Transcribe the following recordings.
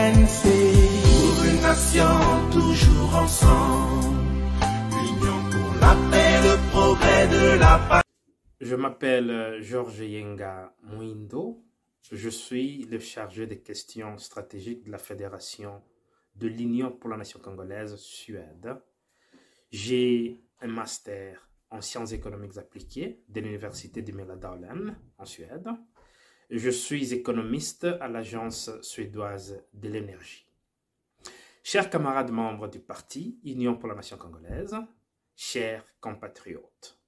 l'UNC. Pour une nation toujours ensemble. L'union pour la paix, le progrès de la paix. Je m'appelle Georges Yenga Mouindo. Je suis le chargé des questions stratégiques de la Fédération de l'Union pour la nation congolaise, Suède. J'ai un master en sciences économiques appliquées de l'université de Mälardalen en Suède. Je suis économiste à l'Agence suédoise de l'énergie. Chers camarades membres du parti Union pour la nation congolaise, chers compatriotes,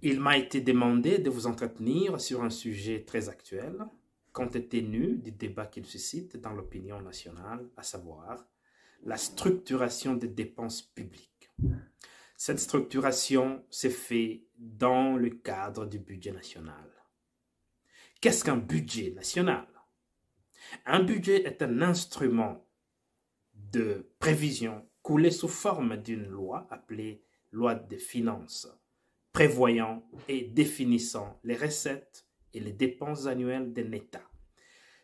il m'a été demandé de vous entretenir sur un sujet très actuel, compte tenu du débat qu'il suscite dans l'opinion nationale, à savoir la structuration des dépenses publiques. Cette structuration s'est faite dans le cadre du budget national. Qu'est-ce qu'un budget national? Un budget est un instrument de prévision coulé sous forme d'une loi appelée loi des finances, prévoyant et définissant les recettes et les dépenses annuelles d'un État.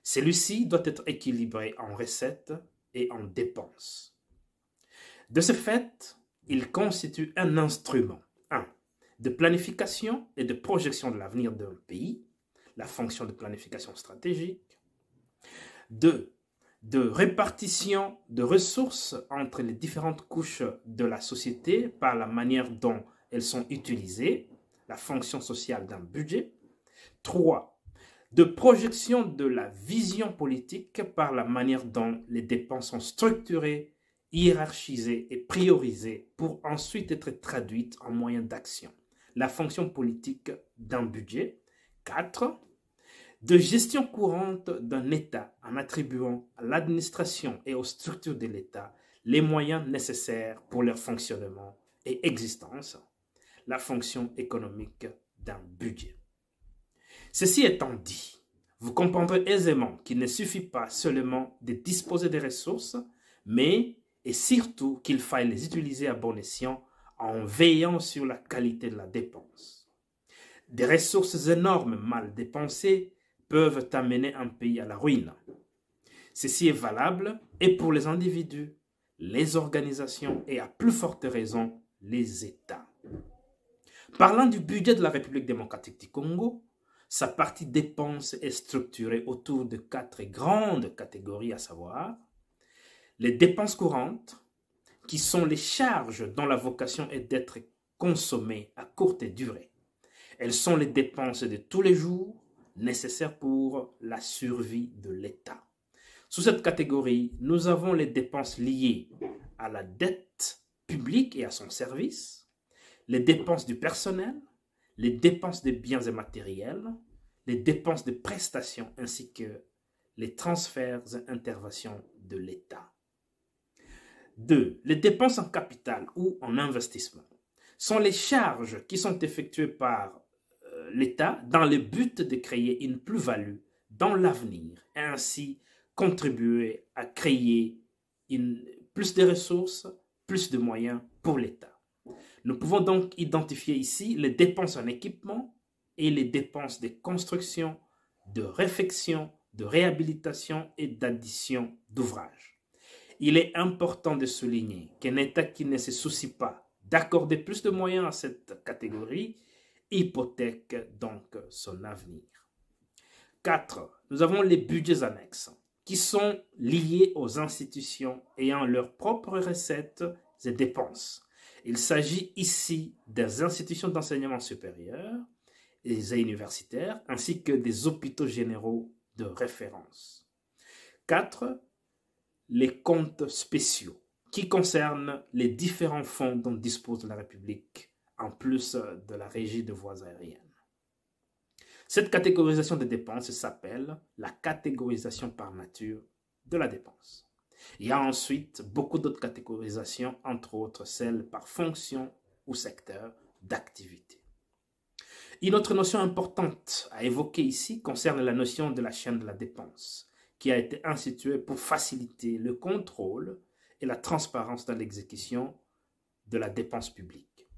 Celui-ci doit être équilibré en recettes et en dépenses. De ce fait, il constitue un instrument, 1. de planification et de projection de l'avenir d'un pays, la fonction de planification stratégique, 2. de répartition de ressources entre les différentes couches de la société par la manière dont elles sont utilisées, la fonction sociale d'un budget, 3. de projection de la vision politique par la manière dont les dépenses sont structurées, hiérarchisées et priorisées pour ensuite être traduites en moyens d'action, la fonction politique d'un budget, 4. de gestion courante d'un État en attribuant à l'administration et aux structures de l'État les moyens nécessaires pour leur fonctionnement et existence, la fonction économique d'un budget. Ceci étant dit, vous comprendrez aisément qu'il ne suffit pas seulement de disposer des ressources, mais et surtout qu'il faille les utiliser à bon escient en veillant sur la qualité de la dépense. Des ressources énormes mal dépensées peuvent amener un pays à la ruine. Ceci est valable et pour les individus, les organisations et à plus forte raison, les États. Parlant du budget de la République démocratique du Congo, sa partie dépenses est structurée autour de 4 grandes catégories, à savoir les dépenses courantes, qui sont les charges dont la vocation est d'être consommées à courte durée. Elles sont les dépenses de tous les jours nécessaires pour la survie de l'État. Sous cette catégorie, nous avons les dépenses liées à la dette publique et à son service, les dépenses du personnel, les dépenses de biens et matériels, les dépenses de prestations ainsi que les transferts et interventions de l'État. 2. Les dépenses en capital ou en investissement sont les charges qui sont effectuées par l'État dans le but de créer une plus-value dans l'avenir et ainsi contribuer à créer plus de ressources, plus de moyens pour l'État. Nous pouvons donc identifier ici les dépenses en équipement et les dépenses de construction, de réfection, de réhabilitation et d'addition d'ouvrages. Il est important de souligner qu'un État qui ne se soucie pas d'accorder plus de moyens à cette catégorie hypothèque donc son avenir. 4. Nous avons les budgets annexes qui sont liés aux institutions ayant leurs propres recettes et dépenses. Il s'agit ici des institutions d'enseignement supérieur et universitaires ainsi que des hôpitaux généraux de référence. 4. Les comptes spéciaux qui concernent les différents fonds dont dispose la République en plus de la régie de voies aériennes. Cette catégorisation des dépenses s'appelle la catégorisation par nature de la dépense. Il y a ensuite beaucoup d'autres catégorisations, entre autres celles par fonction ou secteur d'activité. Une autre notion importante à évoquer ici concerne la notion de la chaîne de la dépense, qui a été instituée pour faciliter le contrôle et la transparence dans l'exécution de la dépense publique.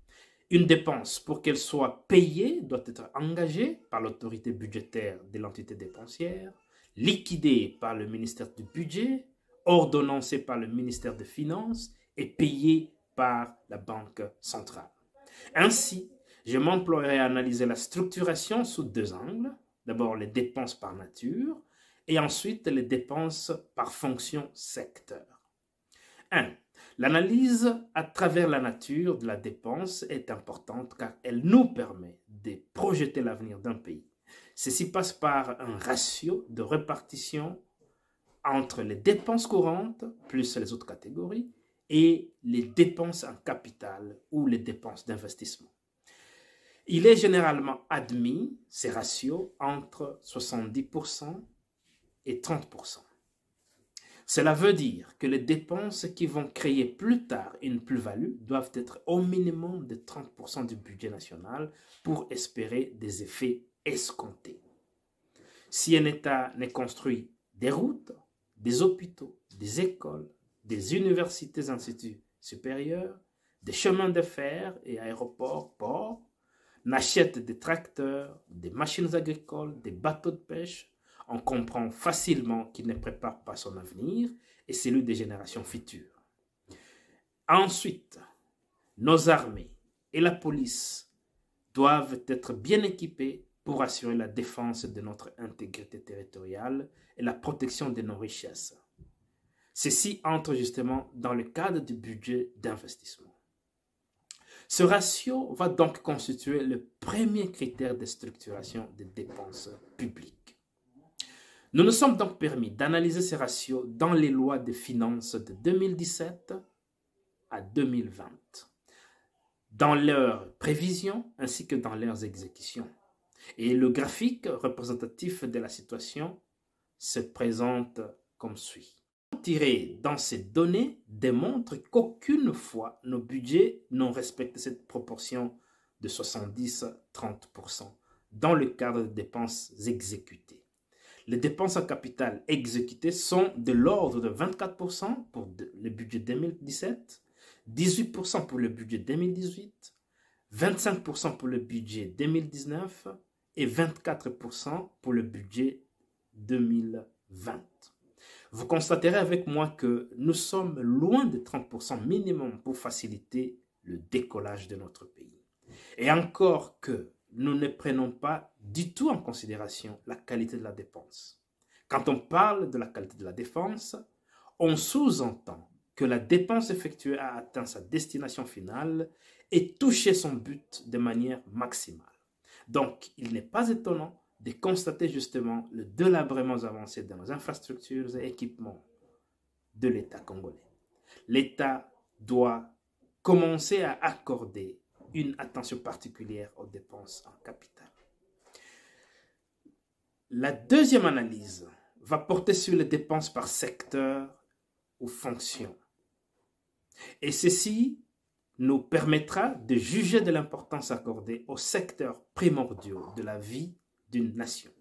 Une dépense, pour qu'elle soit payée, doit être engagée par l'autorité budgétaire de l'entité dépensière. liquidés par le ministère du Budget, ordonnancés par le ministère des Finances et payés par la Banque centrale. Ainsi, je m'emploierai à analyser la structuration sous deux angles. D'abord, les dépenses par nature et ensuite les dépenses par fonction secteur. 1. L'analyse à travers la nature de la dépense est importante car elle nous permet de projeter l'avenir d'un pays. Ceci passe par un ratio de répartition entre les dépenses courantes plus les autres catégories et les dépenses en capital ou les dépenses d'investissement. Il est généralement admis, ces ratios, entre 70% et 30%. Cela veut dire que les dépenses qui vont créer plus tard une plus-value doivent être au minimum de 30% du budget national pour espérer des effets escomptés. Si un État ne construit des routes, des hôpitaux, des écoles, des universités et instituts supérieurs, des chemins de fer et aéroports, ports, n'achète des tracteurs, des machines agricoles, des bateaux de pêche, on comprend facilement qu'il ne prépare pas son avenir et celui des générations futures. Ensuite, nos armées et la police doivent être bien équipées pour assurer la défense de notre intégrité territoriale et la protection de nos richesses. Ceci entre justement dans le cadre du budget d'investissement. Ce ratio va donc constituer le premier critère de structuration des dépenses publiques. Nous nous sommes donc permis d'analyser ces ratios dans les lois de finances de 2017 à 2020, dans leurs prévisions ainsi que dans leurs exécutions. Et le graphique représentatif de la situation se présente comme suit. Tiré dans ces données démontre qu'aucune fois nos budgets n'ont respecté cette proportion de 70-30% dans le cadre des dépenses exécutées. Les dépenses en capital exécutées sont de l'ordre de 24% pour le budget 2017, 18% pour le budget 2018, 25% pour le budget 2019 et 24% pour le budget 2020. Vous constaterez avec moi que nous sommes loin de 30% minimum pour faciliter le décollage de notre pays. Et encore que nous ne prenons pas du tout en considération la qualité de la dépense. Quand on parle de la qualité de la dépense, on sous-entend que la dépense effectuée a atteint sa destination finale et touché son but de manière maximale. Donc, il n'est pas étonnant de constater justement le délabrement avancé dans nos infrastructures et équipements de l'État congolais. L'État doit commencer à accorder une attention particulière aux dépenses en capital. La deuxième analyse va porter sur les dépenses par secteur ou fonction. Et ceci nous permettra de juger de l'importance accordée aux secteurs primordiaux de la vie d'une nation.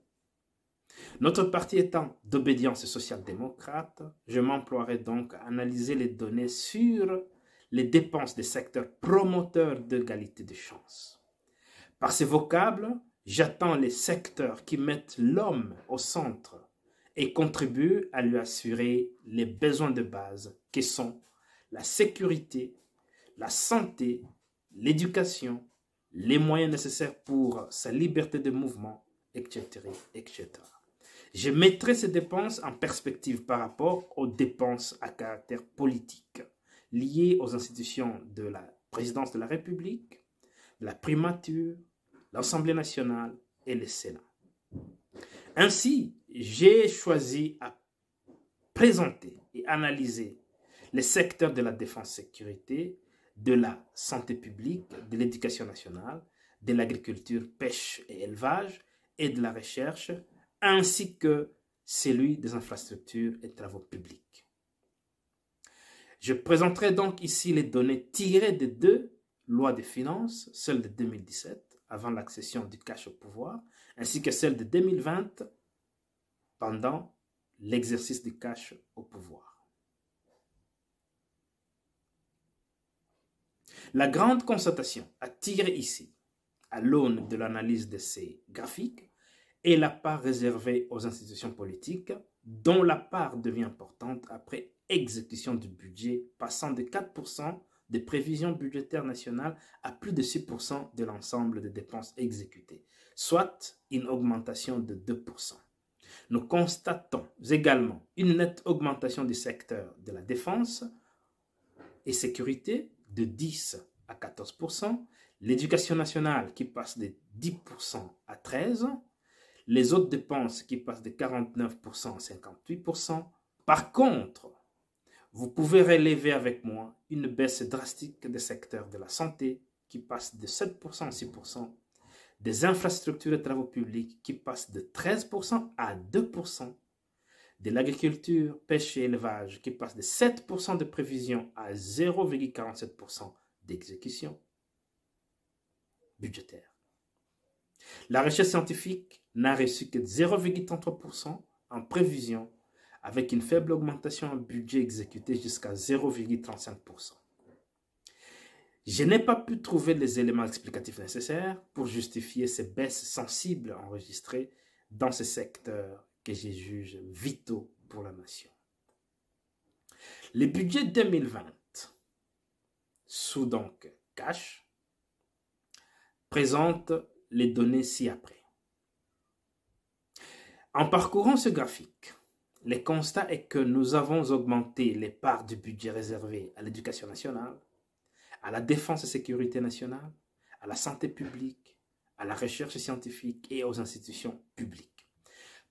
Notre parti étant d'obédience social-démocrate, je m'emploierai donc à analyser les données sur les dépenses des secteurs promoteurs d'égalité de chance. Par ces vocables, j'attends les secteurs qui mettent l'homme au centre et contribuent à lui assurer les besoins de base qui sont la sécurité, la santé, l'éducation, les moyens nécessaires pour sa liberté de mouvement, etc., etc. Je mettrai ces dépenses en perspective par rapport aux dépenses à caractère politique liées aux institutions de la présidence de la République, de la primature, l'Assemblée nationale et le Sénat. Ainsi, j'ai choisi à présenter et analyser les secteurs de la défense-sécurité, de la santé publique, de l'éducation nationale, de l'agriculture, pêche et élevage et de la recherche, ainsi que celui des infrastructures et travaux publics. Je présenterai donc ici les données tirées des deux lois de finances, celle de 2017, avant l'accession du cash au pouvoir, ainsi que celle de 2020, pendant l'exercice du cash au pouvoir. La grande constatation à tirer ici, à l'aune de l'analyse de ces graphiques, et la part réservée aux institutions politiques, dont la part devient importante après exécution du budget, passant de 4% des prévisions budgétaires nationales à plus de 6% de l'ensemble des dépenses exécutées, soit une augmentation de 2%. Nous constatons également une nette augmentation du secteur de la défense et sécurité de 10 à 14%, l'éducation nationale qui passe de 10% à 13%, les autres dépenses qui passent de 49% à 58%. Par contre, vous pouvez relever avec moi une baisse drastique des secteurs de la santé qui passe de 7% à 6%, des infrastructures et travaux publics qui passent de 13% à 2%, de l'agriculture, pêche et élevage qui passe de 7% de prévision à 0,47% d'exécution budgétaire. La recherche scientifique n'a reçu que 0,33% en prévision, avec une faible augmentation en budget exécuté jusqu'à 0,35%. Je n'ai pas pu trouver les éléments explicatifs nécessaires pour justifier ces baisses sensibles enregistrées dans ces secteurs que je juge vitaux pour la nation. Le budget 2020, sous donc cash, présente les données ci-après. En parcourant ce graphique, le constat est que nous avons augmenté les parts du budget réservé à l'éducation nationale, à la défense et sécurité nationale, à la santé publique, à la recherche scientifique et aux institutions publiques.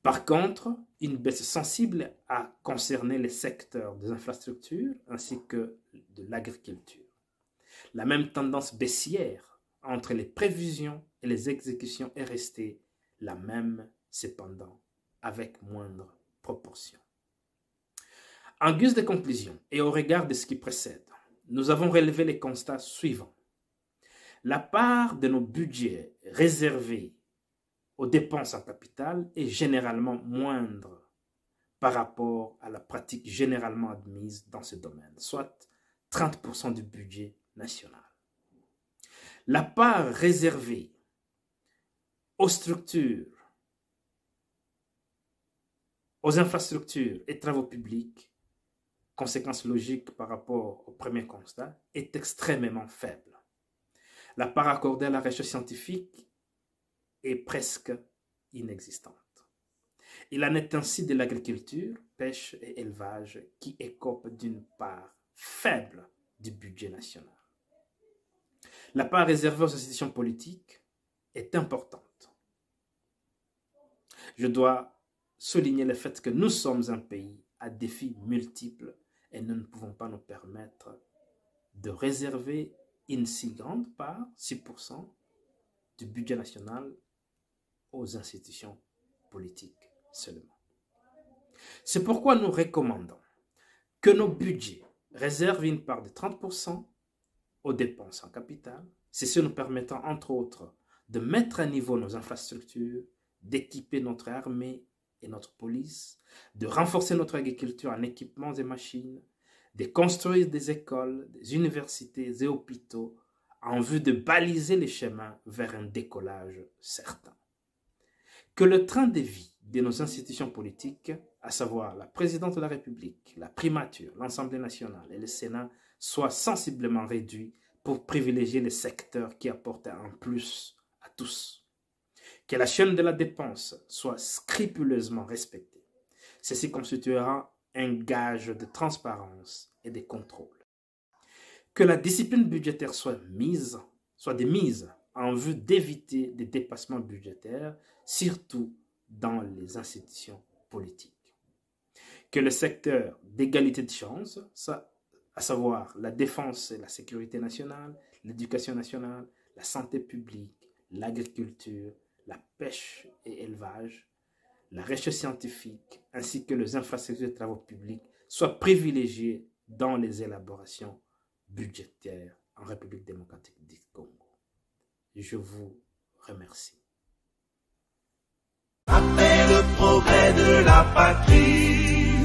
Par contre, une baisse sensible a concerné les secteurs des infrastructures ainsi que de l'agriculture. La même tendance baissière entre les prévisions et les exécutions est restée la même, cependant, avec moindre proportion. En guise de conclusion et au regard de ce qui précède, nous avons relevé les constats suivants. La part de nos budgets réservés aux dépenses en capital est généralement moindre par rapport à la pratique généralement admise dans ce domaine, soit 30% du budget national. La part réservée aux structures, aux infrastructures et travaux publics, conséquence logique par rapport au premier constat, est extrêmement faible. La part accordée à la recherche scientifique est presque inexistante. Il en est ainsi de l'agriculture, pêche et élevage qui écopent d'une part faible du budget national. La part réservée aux institutions politiques est importante. Je dois souligner le fait que nous sommes un pays à défis multiples et nous ne pouvons pas nous permettre de réserver une si grande part, 6% du budget national, aux institutions politiques seulement. C'est pourquoi nous recommandons que nos budgets réservent une part de 30% aux dépenses en capital, ceci nous permettant entre autres de mettre à niveau nos infrastructures, d'équiper notre armée et notre police, de renforcer notre agriculture en équipements et machines, de construire des écoles, des universités et hôpitaux en vue de baliser les chemins vers un décollage certain. Que le train de vie de nos institutions politiques, à savoir la présidence de la République, la primature, l'Assemblée nationale et le Sénat, soit sensiblement réduit pour privilégier les secteurs qui apportent un plus à tous. Que la chaîne de la dépense soit scrupuleusement respectée. Ceci constituera un gage de transparence et de contrôle. Que la discipline budgétaire soit de mise en vue d'éviter des dépassements budgétaires, surtout dans les institutions politiques. Que le secteur d'égalité de chance, à savoir la défense et la sécurité nationale, l'éducation nationale, la santé publique, l'agriculture, la pêche et élevage, la recherche scientifique ainsi que les infrastructures de travaux publics soient privilégiés dans les élaborations budgétaires en République démocratique du Congo. Je vous remercie. Après le progrès de la patrie,